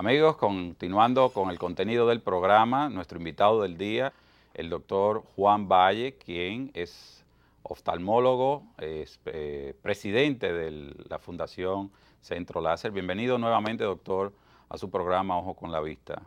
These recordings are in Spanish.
Amigos, continuando con el contenido del programa, nuestro invitado del día, el doctor Juan Valle, quien es oftalmólogo, es presidente de la Fundación Centro Láser. Bienvenido nuevamente, doctor, a su programa Ojo con la Vista.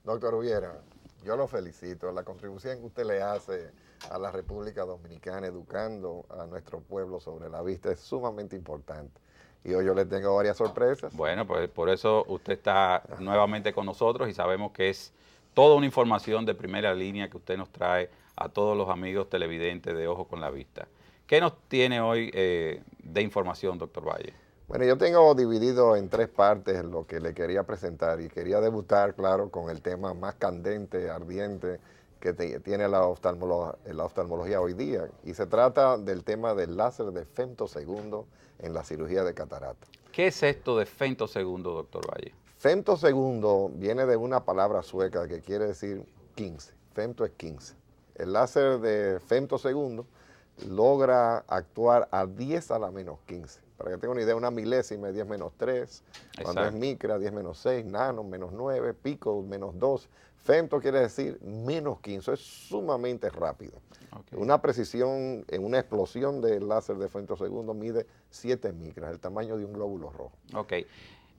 Doctor Ubiera, yo lo felicito. La contribución que usted le hace a la República Dominicana educando a nuestro pueblo sobre la vista es sumamente importante. Y hoy yo le tengo varias sorpresas. Bueno, pues por eso usted está nuevamente con nosotros y sabemos que es toda una información de primera línea que usted nos trae a todos los amigos televidentes de Ojo con la Vista. ¿Qué nos tiene hoy de información, doctor Valle? Bueno, yo tengo dividido en tres partes lo que le quería presentar y quería debutar, claro, con el tema más candente, ardiente que tiene la oftalmología hoy día. Y se trata del tema del láser de femtosegundo en la cirugía de catarata. ¿Qué es esto de femtosegundo, doctor Valle? Femtosegundo viene de una palabra sueca que quiere decir 15. Femto es 15. El láser de femtosegundo logra actuar a 10 a la menos 15. Para que tenga una idea, una milésima es 10 menos 3, cuando es micra 10 menos 6, nano menos 9, pico menos 2. Femto quiere decir menos 15, es sumamente rápido. Okay. Una precisión en una explosión del láser de femtosegundo mide 7 micras, el tamaño de un glóbulo rojo. Ok.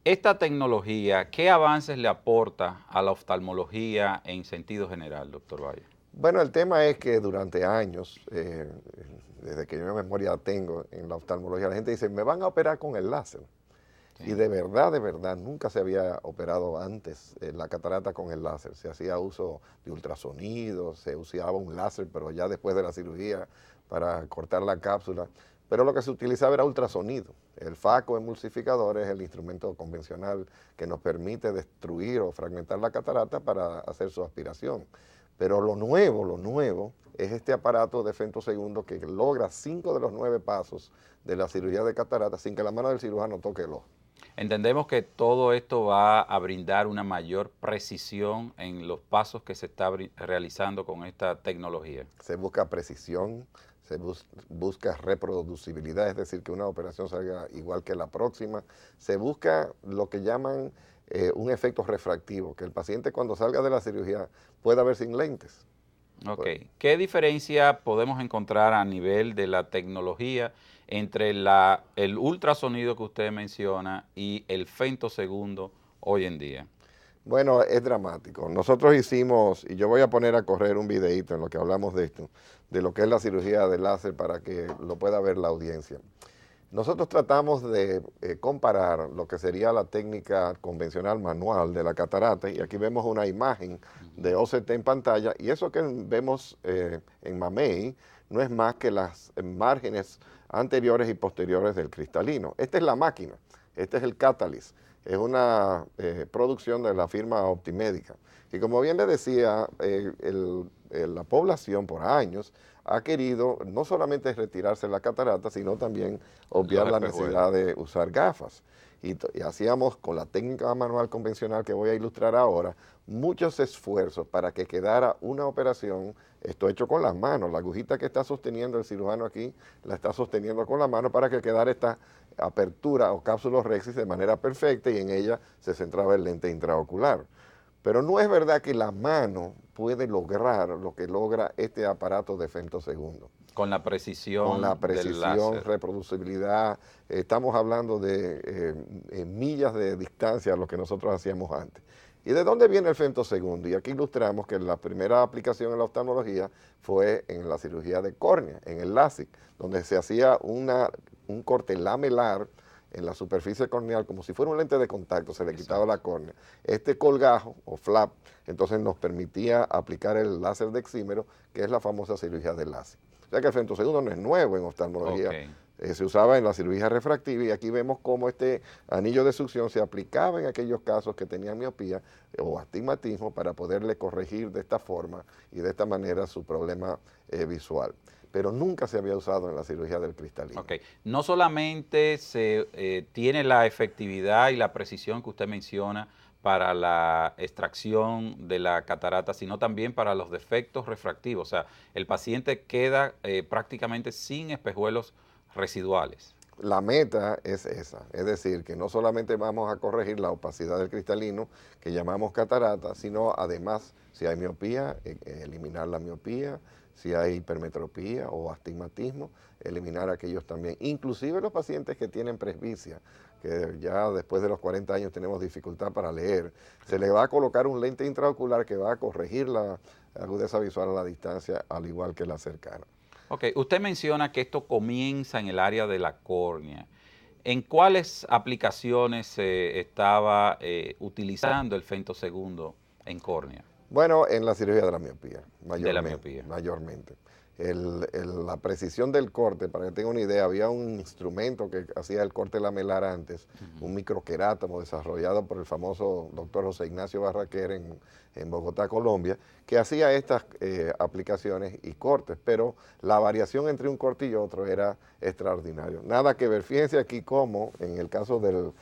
Esta tecnología, ¿qué avances le aporta a la oftalmología en sentido general, doctor Valle? Bueno, el tema es que durante años, desde que yo memoria tengo en la oftalmología, la gente dice, me van a operar con el láser. Sí. Y de verdad, nunca se había operado antes la catarata con el láser. Se hacía uso de ultrasonido, se usaba un láser, pero ya después de la cirugía para cortar la cápsula. Pero lo que se utilizaba era ultrasonido. El faco emulsificador es el instrumento convencional que nos permite destruir o fragmentar la catarata para hacer su aspiración. Pero lo nuevo es este aparato de femtosegundo que logra 5 de los 9 pasos de la cirugía de catarata sin que la mano del cirujano toque el ojo. Entendemos que todo esto va a brindar una mayor precisión en los pasos que se está realizando con esta tecnología. Se busca precisión, se busca reproducibilidad, es decir, que una operación salga igual que la próxima. Se busca lo que llaman un efecto refractivo, que el paciente cuando salga de la cirugía pueda ver sin lentes. Ok. ¿Qué diferencia podemos encontrar a nivel de la tecnología entre el ultrasonido que usted menciona y el femtosegundo hoy en día? Bueno, es dramático. Nosotros hicimos, y yo voy a poner a correr un videito en lo que hablamos de esto, de lo que es la cirugía de láser para que lo pueda ver la audiencia. Nosotros tratamos de comparar lo que sería la técnica convencional manual de la catarata, y aquí vemos una imagen de OCT en pantalla, y eso que vemos en mamey no es más que las márgenes anteriores y posteriores del cristalino. Esta es la máquina, este es el Catalyst, es una producción de la firma Optimédica. Y como bien le decía, la población por años ha querido no solamente retirarse la catarata, sino también obviar la necesidad de usar gafas. Y hacíamos con la técnica manual convencional que voy a ilustrar ahora, muchos esfuerzos para que quedara una operación, esto hecho con las manos, la agujita que está sosteniendo el cirujano aquí, la está sosteniendo con la mano para que quedara esta apertura o cápsula rexis de manera perfecta y en ella se centraba el lente intraocular. Pero no es verdad que la mano puede lograr lo que logra este aparato de femtosegundo. Con la precisión del láser. Reproducibilidad, estamos hablando de millas de distancia a lo que nosotros hacíamos antes. ¿Y de dónde viene el femtosegundo? Y aquí ilustramos que la primera aplicación en la oftalmología fue en la cirugía de córnea, en el LASIK, donde se hacía un corte lamelar en la superficie corneal, como si fuera un lente de contacto, se le quitaba la córnea. Este colgajo o flap, entonces nos permitía aplicar el láser dexímero, que es la famosa cirugía de láser. O sea que el femtosegundo no es nuevo en oftalmología. Okay. Se usaba en la cirugía refractiva y aquí vemos cómo este anillo de succión se aplicaba en aquellos casos que tenían miopía o astigmatismo para poderle corregir de esta forma y de esta manera su problema visual. Pero nunca se había usado en la cirugía del cristalino. Okay. No solamente se tiene la efectividad y la precisión que usted menciona para la extracción de la catarata, sino también para los defectos refractivos. O sea, el paciente queda prácticamente sin espejuelos residuales. La meta es esa, es decir, que no solamente vamos a corregir la opacidad del cristalino, que llamamos catarata, sino además, si hay miopía, eliminar la miopía, si hay hipermetropía o astigmatismo, eliminar aquellos también. Inclusive los pacientes que tienen presbicia, que ya después de los 40 años tenemos dificultad para leer, se le va a colocar un lente intraocular que va a corregir la agudeza visual a la distancia, al igual que la cercana. Ok, usted menciona que esto comienza en el área de la córnea. ¿En cuáles aplicaciones se estaba utilizando el femtosegundo en córnea? Bueno, en la cirugía de la miopía, De la miopía. mayormente. La precisión del corte, para que tenga una idea, había un instrumento que hacía el corte lamelar antes, un microquerátamo desarrollado por el famoso doctor José Ignacio Barraquer en Bogotá, Colombia, que hacía estas aplicaciones y cortes, pero la variación entre un corte y otro era extraordinario. Nada que ver, fíjense aquí cómo, en el caso del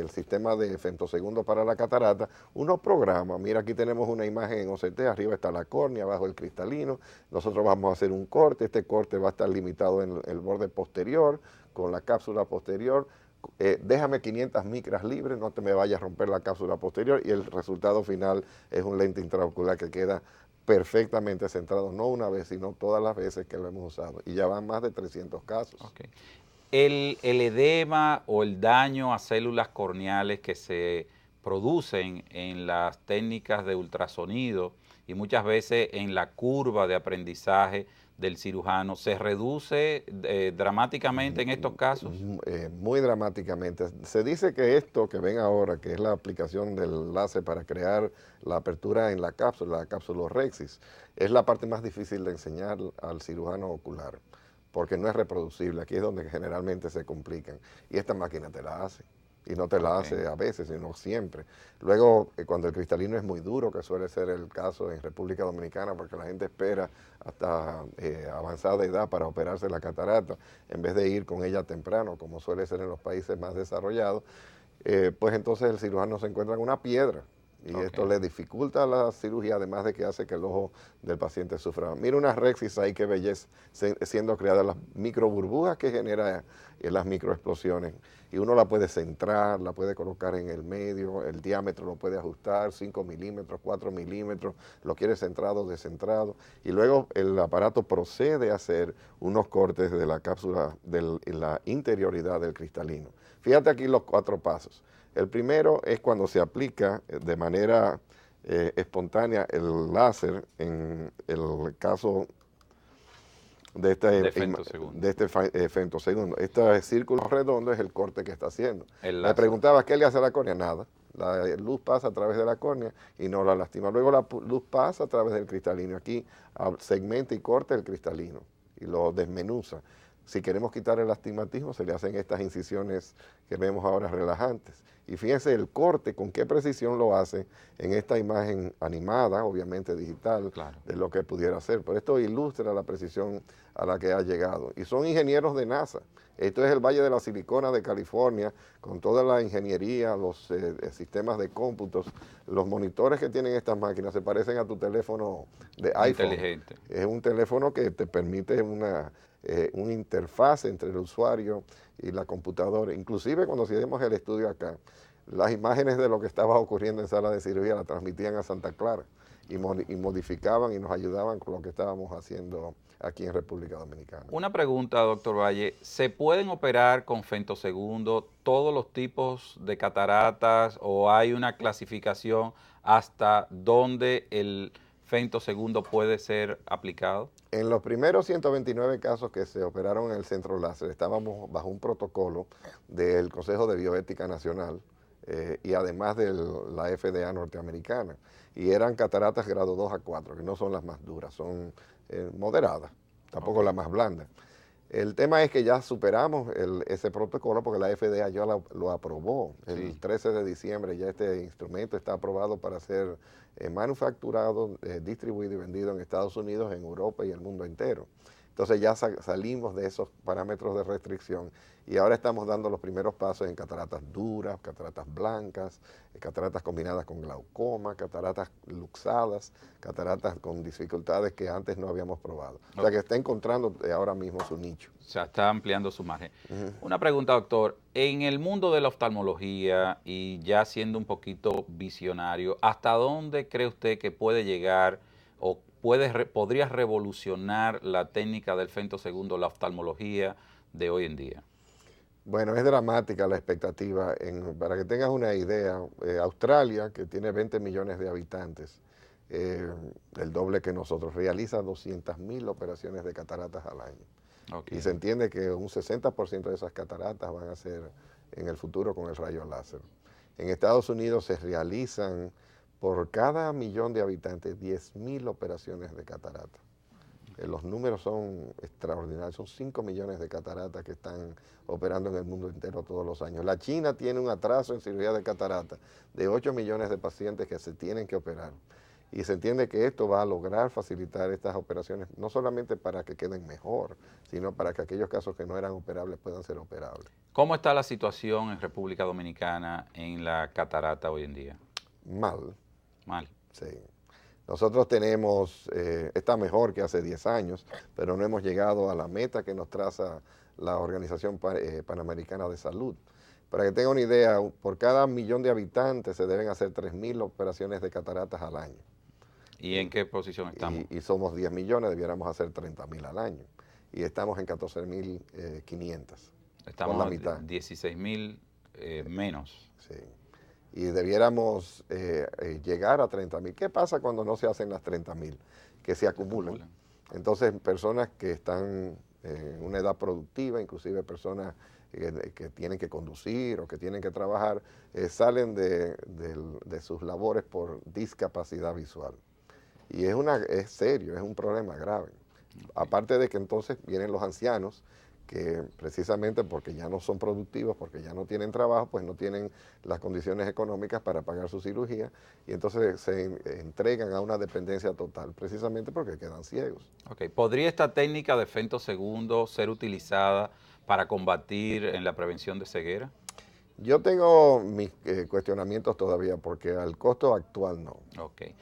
sistema de femtosegundo para la catarata, uno programa, mira aquí tenemos una imagen en OCT, arriba está la córnea, abajo el cristalino, nosotros vamos a hacer un corte, este corte va a estar limitado en el borde posterior, con la cápsula posterior, déjame 500 micras libres, no te me vayas a romper la cápsula posterior, y el resultado final es un lente intraocular que queda perfectamente centrado, no una vez, sino todas las veces que lo hemos usado, y ya van más de 300 casos. Okay. El edema o el daño a células corneales que se producen en las técnicas de ultrasonido y muchas veces en la curva de aprendizaje del cirujano, ¿se reduce dramáticamente en estos casos? Muy dramáticamente. Se dice que esto que ven ahora, que es la aplicación del láser para crear la apertura en la cápsula rexis, es la parte más difícil de enseñar al cirujano ocular, porque no es reproducible. Aquí es donde generalmente se complican. Y esta máquina te la hace. Y no te la hace a veces, sino siempre. Luego, cuando el cristalino es muy duro, que suele ser el caso en República Dominicana, porque la gente espera hasta avanzada edad para operarse la catarata, en vez de ir con ella temprano, como suele ser en los países más desarrollados, pues entonces el cirujano se encuentra con una piedra. Y esto le dificulta la cirugía, además de que hace que el ojo del paciente sufra. Mira una rexis ahí, qué belleza, siendo creadas las microburbujas que genera las microexplosiones. Y uno la puede centrar, la puede colocar en el medio, el diámetro lo puede ajustar, 5 milímetros, 4 milímetros, lo quiere centrado, descentrado. Y luego el aparato procede a hacer unos cortes de la cápsula, de la interioridad del cristalino. Fíjate aquí los 4 pasos. El primero es cuando se aplica de manera espontánea el láser, en el caso de este femtosegundo. Este círculo redondo es el corte que está haciendo. Me preguntaba, ¿qué le hace a la córnea? Nada. La luz pasa a través de la córnea y no la lastima. Luego la luz pasa a través del cristalino. Aquí segmenta y corta el cristalino y lo desmenuza. Si queremos quitar el astigmatismo, se le hacen estas incisiones que vemos ahora relajantes. Y fíjense el corte, con qué precisión lo hace en esta imagen animada, obviamente digital, de lo que pudiera hacer. Por esto ilustra la precisión a la que ha llegado. Y son ingenieros de NASA. Esto es el Valle de la Silicona de California, con toda la ingeniería, los sistemas de cómputos, los monitores que tienen estas máquinas se parecen a tu teléfono de iPhone. Inteligente. Es un teléfono que te permite una interfaz entre el usuario y la computadora. Inclusive cuando hicimos el estudio acá, las imágenes de lo que estaba ocurriendo en sala de cirugía las transmitían a Santa Clara y modificaban y nos ayudaban con lo que estábamos haciendo aquí en República Dominicana. Una pregunta, doctor Valle. ¿Se pueden operar con femtosegundo todos los tipos de cataratas o hay una clasificación hasta donde el femtosegundo puede ser aplicado? En los primeros 129 casos que se operaron en el centro láser, estábamos bajo un protocolo del Consejo de Bioética Nacional y además de la FDA norteamericana. Y eran cataratas grado 2 a 4, que no son las más duras, son moderadas, tampoco las más blandas. El tema es que ya superamos ese protocolo porque la FDA ya lo aprobó. El 13 de diciembre ya este instrumento está aprobado para ser manufacturado, distribuido y vendido en Estados Unidos, en Europa y el mundo entero. Entonces ya salimos de esos parámetros de restricción y ahora estamos dando los primeros pasos en cataratas duras, cataratas blancas, cataratas combinadas con glaucoma, cataratas luxadas, cataratas con dificultades que antes no habíamos probado. O sea que está encontrando ahora mismo su nicho. O sea, está ampliando su margen. Una pregunta, doctor. En el mundo de la oftalmología y ya siendo un poquito visionario, ¿hasta dónde cree usted que puede llegar o podría revolucionar la técnica del femtosegundo, la oftalmología de hoy en día? Bueno, es dramática la expectativa. Para que tengas una idea, Australia, que tiene 20 millones de habitantes, el doble que nosotros, realiza 200.000 operaciones de cataratas al año. Okay. Y se entiende que un 60% de esas cataratas van a ser en el futuro con el rayo láser. En Estados Unidos se realizan por cada millón de habitantes 10.000 operaciones de cataratas. Los números son extraordinarios, son 5 millones de cataratas que están operando en el mundo entero todos los años. La China tiene un atraso en cirugía de catarata de 8 millones de pacientes que se tienen que operar. Y se entiende que esto va a lograr facilitar estas operaciones, no solamente para que queden mejor, sino para que aquellos casos que no eran operables puedan ser operables. ¿Cómo está la situación en República Dominicana en la catarata hoy en día? Mal. Mal. Sí. Nosotros tenemos, está mejor que hace 10 años, pero no hemos llegado a la meta que nos traza la Organización Panamericana de Salud. Para que tenga una idea, por cada millón de habitantes se deben hacer 3.000 operaciones de cataratas al año. ¿Y en qué posición estamos? Y somos 10 millones, debiéramos hacer 30.000 al año. Y estamos en 14.500. Estamos por la mitad. 16.000 menos. Sí. Y debiéramos llegar a 30.000. ¿Qué pasa cuando no se hacen las 30.000? Que se acumulan. Entonces, personas que están en una edad productiva, inclusive personas que tienen que conducir o que tienen que trabajar, salen de sus labores por discapacidad visual. Y es serio, es un problema grave. Okay. Aparte de que entonces vienen los ancianos, que precisamente porque ya no son productivos, porque ya no tienen trabajo, pues no tienen las condiciones económicas para pagar su cirugía y entonces se entregan a una dependencia total, precisamente porque quedan ciegos. Okay. ¿Podría esta técnica de femtosegundo ser utilizada para combatir en la prevención de ceguera? Yo tengo mis cuestionamientos todavía porque al costo actual no. Okay.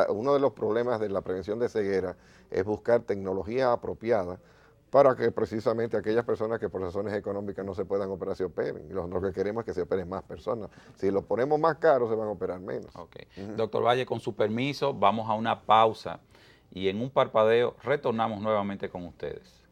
Uno de los problemas de la prevención de ceguera es buscar tecnología apropiada para que precisamente aquellas personas que por razones económicas no se puedan operar se operen. Y lo que queremos es que se operen más personas. Si los ponemos más caros, se van a operar menos. Okay. Doctor Valle, con su permiso, vamos a una pausa y en un parpadeo retornamos nuevamente con ustedes.